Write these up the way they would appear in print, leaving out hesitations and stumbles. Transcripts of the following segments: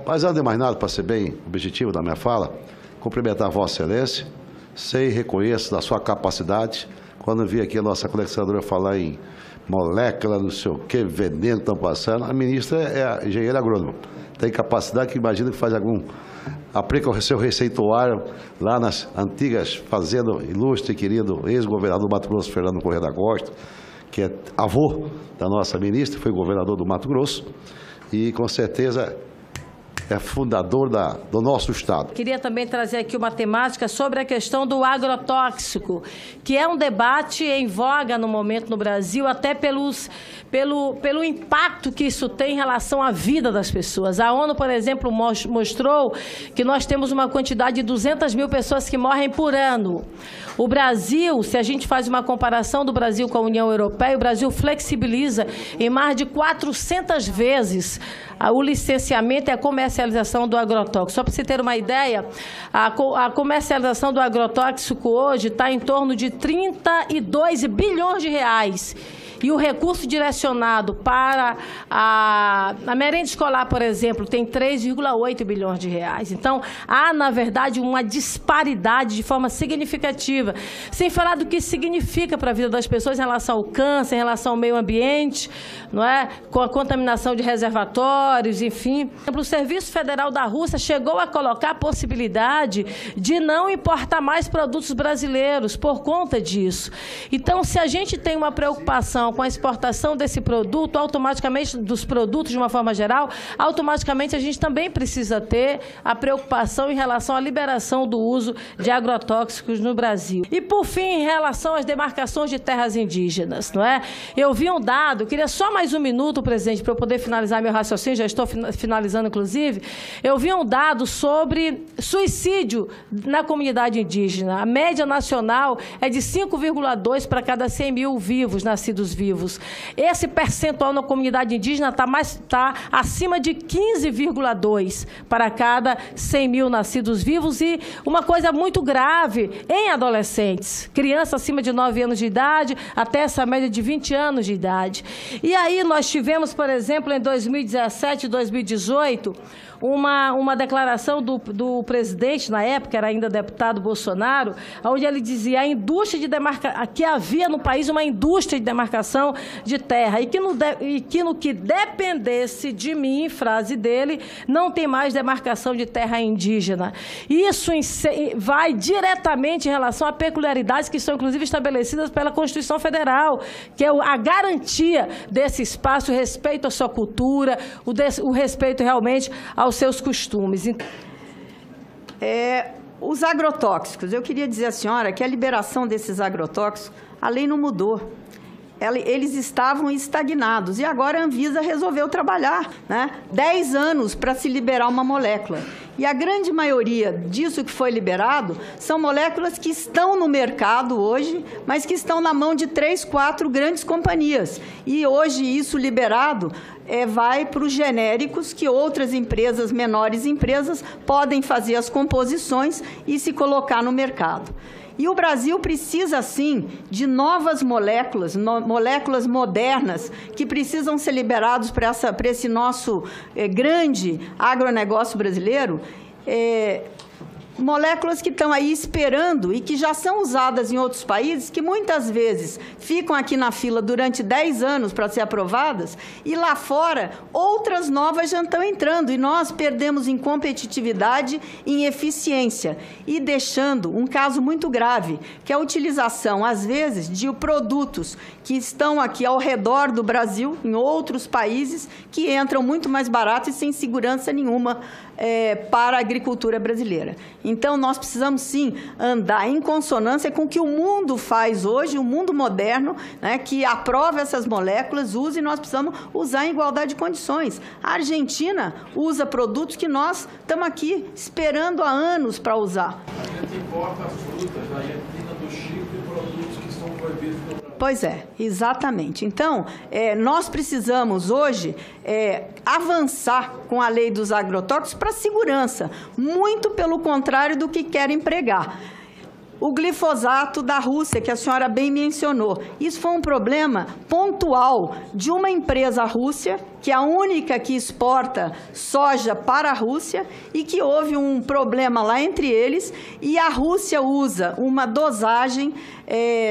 Mas, antes de mais nada, para ser bem objetivo da minha fala, cumprimentar a Vossa Excelência, sei e reconheço da sua capacidade. Quando vi aqui a nossa colecionadora falar em molécula, não sei o que, veneno estão passando, a ministra é engenheira agrônoma. Tem capacidade que imagina que faz aplica o seu receituário lá nas antigas fazendas, ilustre e querido ex-governador do Mato Grosso, Fernando Corrêa da Costa, que é avô da nossa ministra, foi governador do Mato Grosso e com certeza é fundador do nosso Estado. Queria também trazer aqui uma temática sobre a questão do agrotóxico, que é um debate em voga no momento no Brasil, até pelo impacto que isso tem em relação à vida das pessoas. A ONU, por exemplo, mostrou que nós temos uma quantidade de 200 mil pessoas que morrem por ano. O Brasil, se a gente faz uma comparação do Brasil com a União Europeia, o Brasil flexibiliza em mais de 400 vezes o licenciamento e a comercialização do agrotóxico. Só para você ter uma ideia, a comercialização do agrotóxico hoje está em torno de 32 bilhões de reais. E o recurso direcionado para a merenda escolar, por exemplo, tem 3,8 bilhões de reais. Então, há, na verdade, uma disparidade de forma significativa. Sem falar do que significa para a vida das pessoas em relação ao câncer, em relação ao meio ambiente, não é? Com a contaminação de reservatórios, enfim. O Serviço Federal da Rússia chegou a colocar a possibilidade de não importar mais produtos brasileiros por conta disso. Então, se a gente tem uma preocupação com a exportação desse produto, automaticamente, dos produtos de uma forma geral, automaticamente a gente também precisa ter a preocupação em relação à liberação do uso de agrotóxicos no Brasil. E, por fim, em relação às demarcações de terras indígenas, não é? Eu vi um dado, queria só mais um minuto, presidente, para eu poder finalizar meu raciocínio, já estou finalizando, inclusive. Eu vi um dado sobre suicídio na comunidade indígena. A média nacional é de 5,2 para cada 100 mil vivos, nascidos vivos. Esse percentual na comunidade indígena está acima de 15,2 para cada 100 mil nascidos vivos e uma coisa muito grave em adolescentes, crianças acima de 9 anos de idade até essa média de 20 anos de idade. E aí nós tivemos, por exemplo, em 2017 e 2018, uma declaração do presidente, na época, era ainda deputado Bolsonaro, onde ele dizia que havia no país uma indústria de demarcação de terra e que no que dependesse de mim, frase dele, não tem mais demarcação de terra indígena. Isso vai diretamente em relação a peculiaridades que são, inclusive, estabelecidas pela Constituição Federal, que é a garantia desse espaço, o respeito à sua cultura, o respeito realmente aos seus costumes. Os agrotóxicos, eu queria dizer à senhora que a liberação desses agrotóxicos, a lei não mudou. Eles estavam estagnados e agora a Anvisa resolveu trabalhar, né? 10 anos para se liberar uma molécula. E a grande maioria disso que foi liberado são moléculas que estão no mercado hoje, mas que estão na mão de 3, 4 grandes companhias. E hoje isso liberado vai para os genéricos que outras empresas, menores empresas, podem fazer as composições e se colocar no mercado. E o Brasil precisa, sim, de novas moléculas, moléculas modernas, que precisam ser liberadas para esse nosso grande agronegócio brasileiro, moléculas que estão aí esperando e que já são usadas em outros países, que muitas vezes ficam aqui na fila durante 10 anos para ser aprovadas, e lá fora outras novas já estão entrando, e nós perdemos em competitividade e em eficiência, e deixando um caso muito grave, que é a utilização, às vezes, de produtos que estão aqui ao redor do Brasil, em outros países, que entram muito mais barato e sem segurança nenhuma para a agricultura brasileira. Então, nós precisamos, sim, andar em consonância com o que o mundo faz hoje, o mundo moderno, né, que aprova essas moléculas, usa, e nós precisamos usar em igualdade de condições. A Argentina usa produtos que nós estamos aqui esperando há anos para usar. A gente importa frutas da Argentina, do Chile, e produtos que são proibidos no Brasil. Pois é, exatamente. Então, nós precisamos hoje avançar com a lei dos agrotóxicos para a segurança, muito pelo contrário do que querem pregar. O glifosato da Rússia, que a senhora bem mencionou, isso foi um problema pontual de uma empresa russa que é a única que exporta soja para a Rússia e que houve um problema lá entre eles e a Rússia usa uma dosagem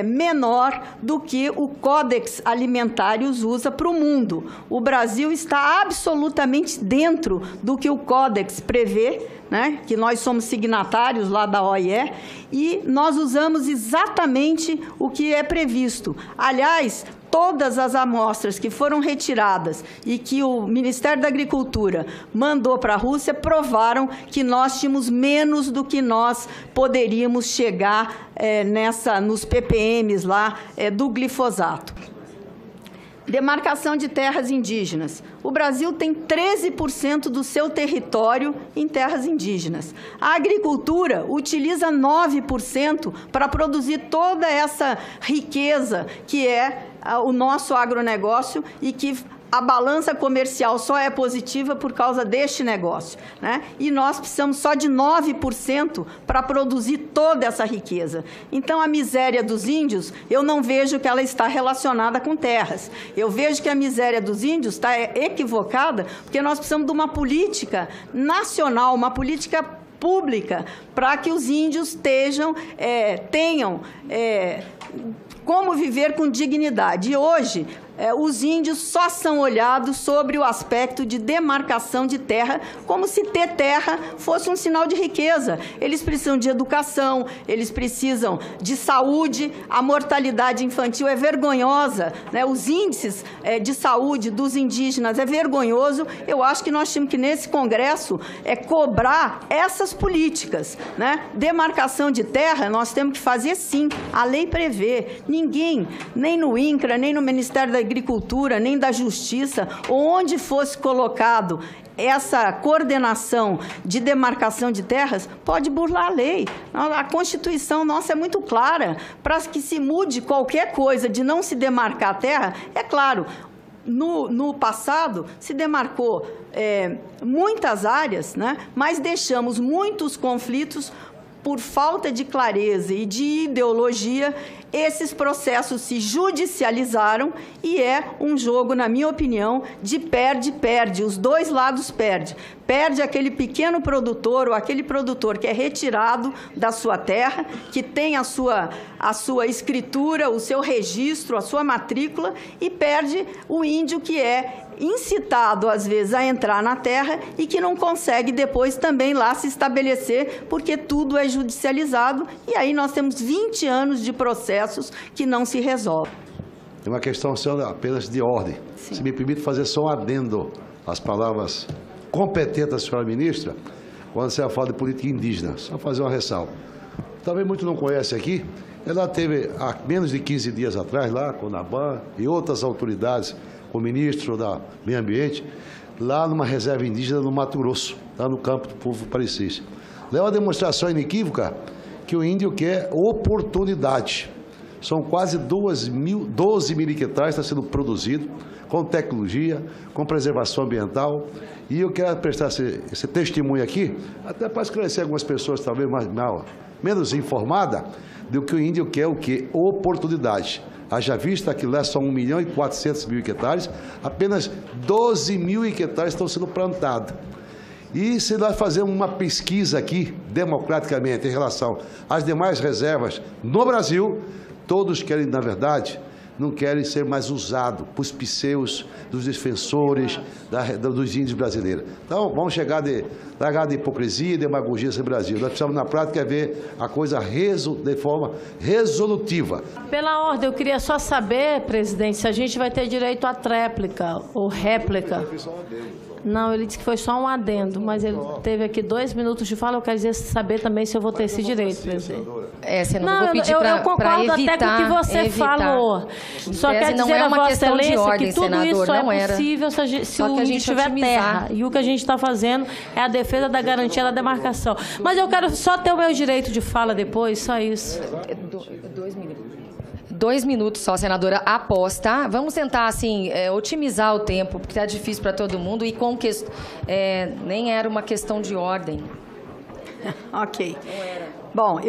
menor do que o Codex Alimentários usa para o mundo. O Brasil está absolutamente dentro do que o Codex prevê, né, que nós somos signatários lá da OIE, e nós usamos exatamente o que é previsto. Aliás, todas as amostras que foram retiradas e que o Ministério da Agricultura mandou para a Rússia provaram que nós tínhamos menos do que nós poderíamos chegar nos ppms lá do glifosato. Demarcação de terras indígenas. O Brasil tem 13% do seu território em terras indígenas. A agricultura utiliza 9% para produzir toda essa riqueza que é o nosso agronegócio e que a balança comercial só é positiva por causa deste negócio, né? E nós precisamos só de 9% para produzir toda essa riqueza. Então, a miséria dos índios, eu não vejo que ela está relacionada com terras. Eu vejo que a miséria dos índios está equivocada, porque nós precisamos de uma política nacional, uma política pública, para que os índios tenham como viver com dignidade. E hoje, os índios só são olhados sobre o aspecto de demarcação de terra, como se ter terra fosse um sinal de riqueza. Eles precisam de educação, eles precisam de saúde, a mortalidade infantil é vergonhosa, né? Os índices de saúde dos indígenas é vergonhoso. Eu acho que nós tínhamos que, nesse Congresso, cobrar essas políticas, né? Demarcação de terra, nós temos que fazer sim, a lei prevê. Ninguém, nem no INCRA, nem no Ministério da Agricultura, nem da Justiça, onde fosse colocado essa coordenação de demarcação de terras, pode burlar a lei. A Constituição nossa é muito clara. Para que se mude qualquer coisa de não se demarcar a terra, é claro, no passado se demarcou muitas áreas, né, mas deixamos muitos conflitos por falta de clareza e de ideologia. Esses processos se judicializaram e é um jogo, na minha opinião, de perde-perde. Os dois lados perdem. Perde aquele pequeno produtor ou aquele produtor que é retirado da sua terra, que tem a sua escritura, o seu registro, a sua matrícula, e perde o índio que é incitado, às vezes, a entrar na terra e que não consegue depois também lá se estabelecer, porque tudo é judicializado, e aí nós temos 20 anos de processos que não se resolvem. É uma questão apenas de ordem. Sim. Se me permite fazer só um adendo às palavras competentes da senhora ministra, quando você fala de política indígena, só fazer uma ressalva. Talvez muitos não conhecem aqui, ela teve há menos de 15 dias atrás, lá com o NABAN e outras autoridades, com o ministro da Meio Ambiente, lá numa reserva indígena no Mato Grosso, lá no campo do povo parecis. Lá é uma demonstração inequívoca que o índio quer oportunidade. São quase 12 mil hectares que está sendo produzido, com tecnologia, com preservação ambiental. E eu quero prestar esse testemunho aqui, até para esclarecer algumas pessoas talvez menos informadas, do que o índio quer o quê? Oportunidade. Haja vista que lá são 1.400.000 hectares, apenas 12 mil hectares estão sendo plantados. E se nós fazermos uma pesquisa aqui, democraticamente, em relação às demais reservas no Brasil, todos querem, na verdade, não querem ser mais usados por pseudos dos defensores dos índios brasileiros. Então, vamos largar de hipocrisia e demagogia nesse Brasil. Nós precisamos, na prática, ver a coisa de forma resolutiva. Pela ordem, eu queria só saber, presidente, se a gente vai ter direito à tréplica ou réplica. Não, ele disse que foi só um adendo, mas ele teve aqui 2 minutos de fala. Eu quero saber também se eu vou ter esse direito, presidente. Senador, vou pedir eu concordo até com o que você falou. Só quer dizer a Vossa Excelência que tudo isso só é possível se o índio tiver terra. E o que a gente está fazendo é a defesa da garantia da demarcação. Mas eu quero só ter o meu direito de fala depois, só isso. 2 minutos. 2 minutos só, senadora, após, tá? Vamos tentar, assim, otimizar o tempo, porque tá difícil para todo mundo e nem era uma questão de ordem. Ok. Bom,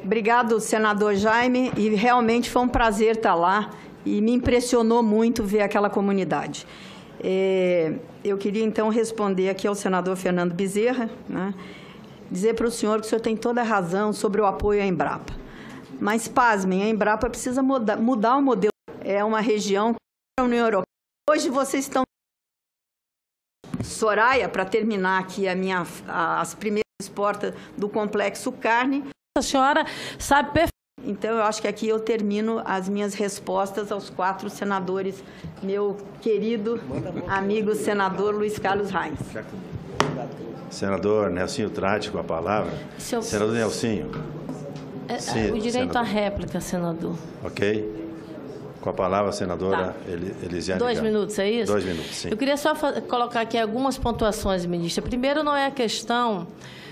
obrigado, senador Jaime, e realmente foi um prazer estar lá e me impressionou muito ver aquela comunidade. Eu queria, então, responder aqui ao senador Fernando Bezerra, né? Dizer para o senhor que o senhor tem toda a razão sobre o apoio à Embrapa. Mas, pasmem, a Embrapa precisa mudar o modelo. É uma região da União Europeia. Hoje vocês estão... Soraya, para terminar aqui as primeiras portas do Complexo Carne. A senhora sabe perfeitamente. Então, eu acho que aqui eu termino as minhas respostas aos 4 senadores, meu querido amigo senador Luiz Carlos Reins. Senador Nelsinho Trade, com a palavra. Senador Nelsinho. Sim, o direito senador. À réplica, senador. Ok. Com a palavra, a senadora Elisiane. 2 minutos, é isso? 2 minutos, sim. Eu queria só colocar aqui algumas pontuações, ministra. Primeiro, não é a questão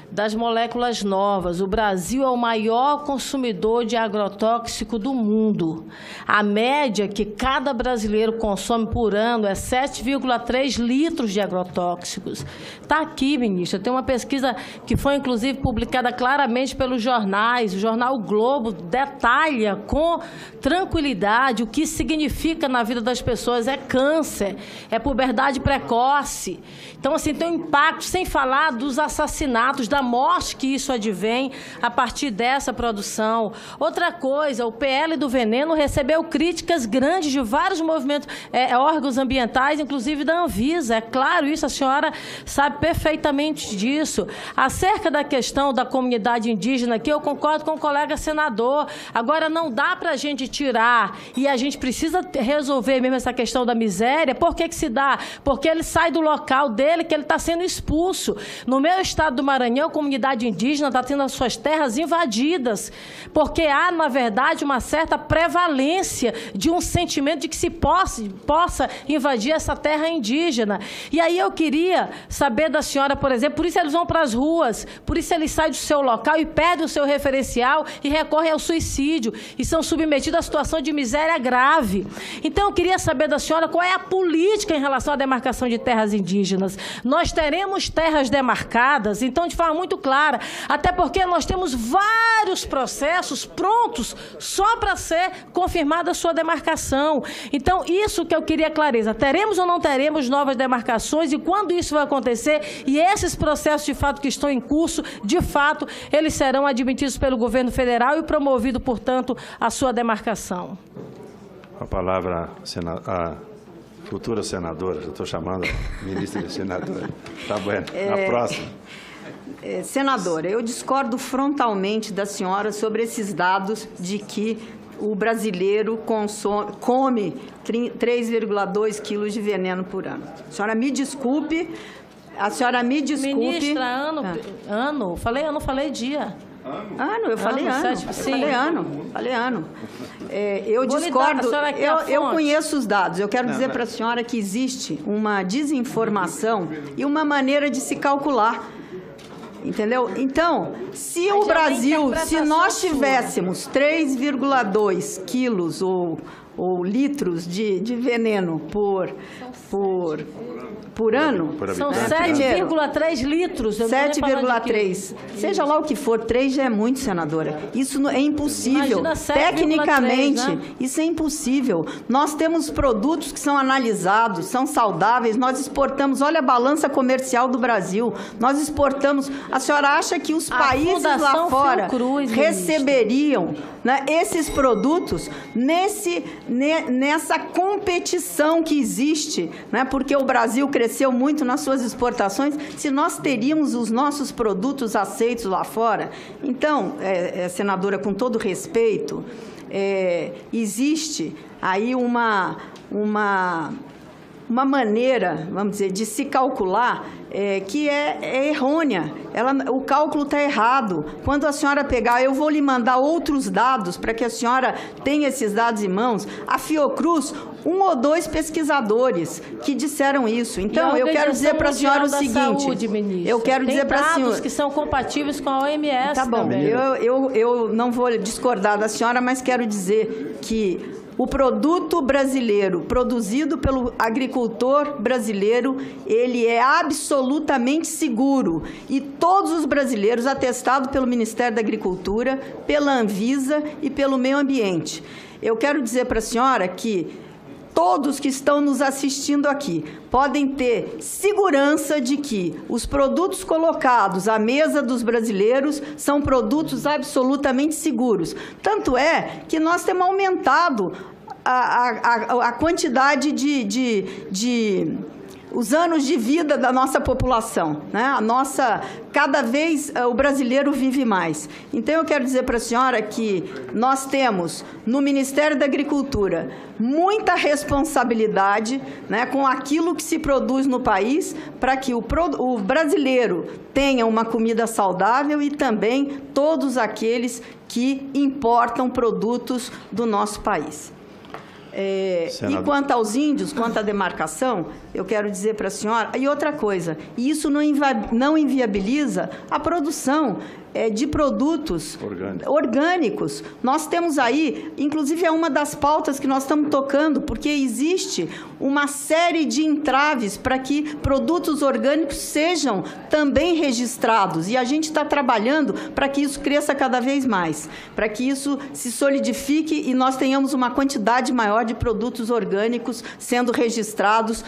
das moléculas novas. O Brasil é o maior consumidor de agrotóxico do mundo. A média que cada brasileiro consome por ano é 7,3 litros de agrotóxicos. Está aqui, ministra, tem uma pesquisa que foi, inclusive, publicada claramente pelos jornais. O jornal O Globo detalha com tranquilidade o que significa na vida das pessoas. É câncer, é puberdade precoce. Então, assim, tem um impacto, sem falar dos assassinatos, da morte que isso advém a partir dessa produção. Outra coisa, o PL do veneno recebeu críticas grandes de vários movimentos, órgãos ambientais, inclusive da Anvisa. É claro isso, a senhora sabe perfeitamente disso. Acerca da questão da comunidade indígena aqui, eu concordo com o colega senador. Agora, não dá para a gente tirar, e a gente precisa resolver mesmo essa questão da miséria. Por que se dá? Porque ele sai do local dele, que ele está sendo expulso. No meu estado do Maranhão, a comunidade indígena está tendo as suas terras invadidas, porque há, na verdade, uma certa prevalência de um sentimento de que se possa invadir essa terra indígena. E aí eu queria saber da senhora, por exemplo, por isso eles vão para as ruas, por isso eles saem do seu local e perdem o seu referencial e recorrem ao suicídio e são submetidos a situação de miséria grave. Então eu queria saber da senhora qual é a política em relação à demarcação de terras indígenas. Nós teremos terras demarcadas, então, de forma muito clara, até porque nós temos vários processos prontos só para ser confirmada a sua demarcação. Então, isso que eu queria clareza. Teremos ou não teremos novas demarcações e quando isso vai acontecer e esses processos, de fato, que estão em curso, de fato, eles serão admitidos pelo governo federal e promovido, portanto, a sua demarcação. A palavra, a futura senadora, já estou chamando a ministra de senadora. Tá bom. A próxima. Senadora, eu discordo frontalmente da senhora sobre esses dados de que o brasileiro come 3,2 quilos de veneno por ano. A senhora me desculpe. Ministra, ano. Falei ano, falei dia. Ano, eu falei ano. Falei ano. Eu discordo. Eu conheço os dados. Eu quero dizer para a senhora que existe uma desinformação e uma maneira de se calcular. Entendeu? Então, se o Brasil, se nós tivéssemos 3,2 quilos ou litros de veneno por ano... São 7,3 litros. 7,3. Seja lá o que for, 3 já é muito, senadora. Isso é impossível. Tecnicamente, 3, né? Isso é impossível. Nós temos produtos que são analisados, são saudáveis, nós exportamos, olha a balança comercial do Brasil, nós exportamos... A senhora acha que os países lá fora receberiam, né, esses produtos nessa competição que existe, né, porque o Brasil cresceu muito nas suas exportações, se nós teríamos os nossos produtos aceitos lá fora? Então, senadora, com todo respeito, existe aí uma maneira, vamos dizer, de se calcular que é errônea. O cálculo está errado. Quando a senhora pegar, eu vou lhe mandar outros dados para que a senhora tenha esses dados em mãos. A Fiocruz, 1 ou 2 pesquisadores que disseram isso. Então, eu quero dizer para a senhora o seguinte. Eu quero dizer para a senhora que são compatíveis com a OMS. Tá bom. Eu não vou discordar da senhora, mas quero dizer que o produto brasileiro, produzido pelo agricultor brasileiro, ele é absolutamente seguro. E todos os brasileiros, atestados pelo Ministério da Agricultura, pela Anvisa e pelo Meio Ambiente. Eu quero dizer para a senhora que todos que estão nos assistindo aqui podem ter segurança de que os produtos colocados à mesa dos brasileiros são produtos absolutamente seguros. Tanto é que nós temos aumentado a quantidade os anos de vida da nossa população, né? Cada vez o brasileiro vive mais. Então, eu quero dizer para a senhora que nós temos, no Ministério da Agricultura, muita responsabilidade, né, com aquilo que se produz no país, para que o brasileiro tenha uma comida saudável e também todos aqueles que importam produtos do nosso país. E quanto aos índios, quanto à demarcação, eu quero dizer para a senhora, e outra coisa, isso não inviabiliza a produção de produtos orgânicos. Nós temos aí, inclusive é uma das pautas que nós estamos tocando, porque existe uma série de entraves para que produtos orgânicos sejam também registrados, e a gente está trabalhando para que isso cresça cada vez mais, para que isso se solidifique e nós tenhamos uma quantidade maior de produtos orgânicos sendo registrados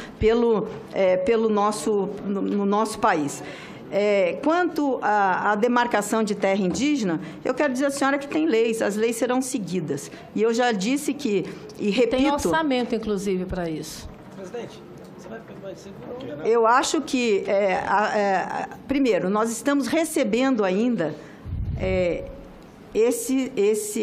no nosso país. Quanto à demarcação de terra indígena, eu quero dizer à senhora que tem leis, as leis serão seguidas. E eu já disse que, e repito... Tem orçamento, inclusive, para isso. Presidente, você vai segurar um eu acho que, primeiro, nós estamos recebendo ainda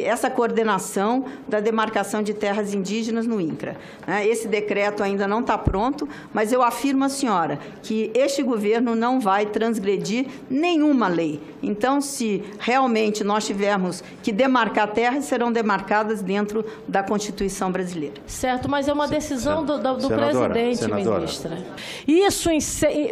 essa coordenação da demarcação de terras indígenas no INCRA. Esse decreto ainda não está pronto, mas eu afirmo à senhora que este governo não vai transgredir nenhuma lei. Então, se realmente nós tivermos que demarcar terras, serão demarcadas dentro da Constituição brasileira. Certo, mas é uma decisão do presidente, senadora. Ministra. Isso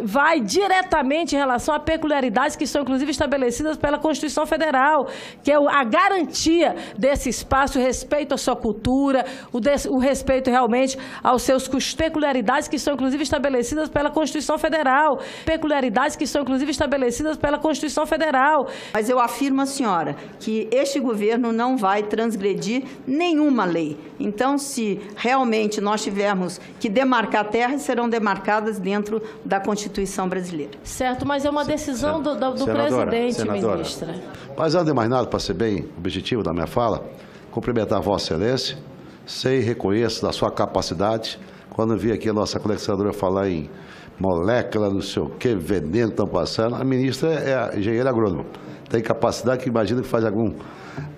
vai diretamente em relação a peculiaridades que são, inclusive, estabelecidas pela Constituição Federal, que é a garantia desse espaço, o respeito à sua cultura, o respeito realmente aos seus peculiaridades que são, inclusive, estabelecidas pela Constituição Federal. Peculiaridades que são, inclusive, estabelecidas pela Constituição Federal. Mas eu afirmo à senhora que este governo não vai transgredir nenhuma lei. Então, se realmente nós tivermos que demarcar terras, serão demarcadas dentro da Constituição brasileira. Certo, mas é uma decisão do presidente, ministra. Mas, antes de mais nada, para ser bem objetivo da minha fala, cumprimentar a Vossa Excelência, sei e reconheço da sua capacidade. Quando vi aqui a nossa colecionadora falar em molécula, não sei o que, veneno estão passando, a ministra é engenheira agrônoma. Tem capacidade que imagina que faz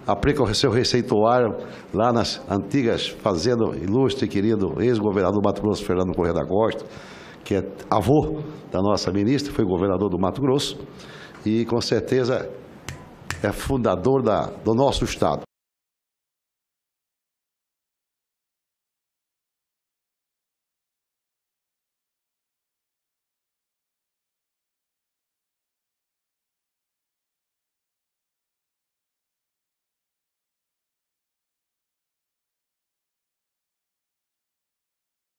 aplica o seu receituário lá nas antigas fazendas, ilustre e querido ex-governador do Mato Grosso, Fernando Corrêa da Costa, que é avô da nossa ministra, foi governador do Mato Grosso e com certeza é fundador do nosso estado.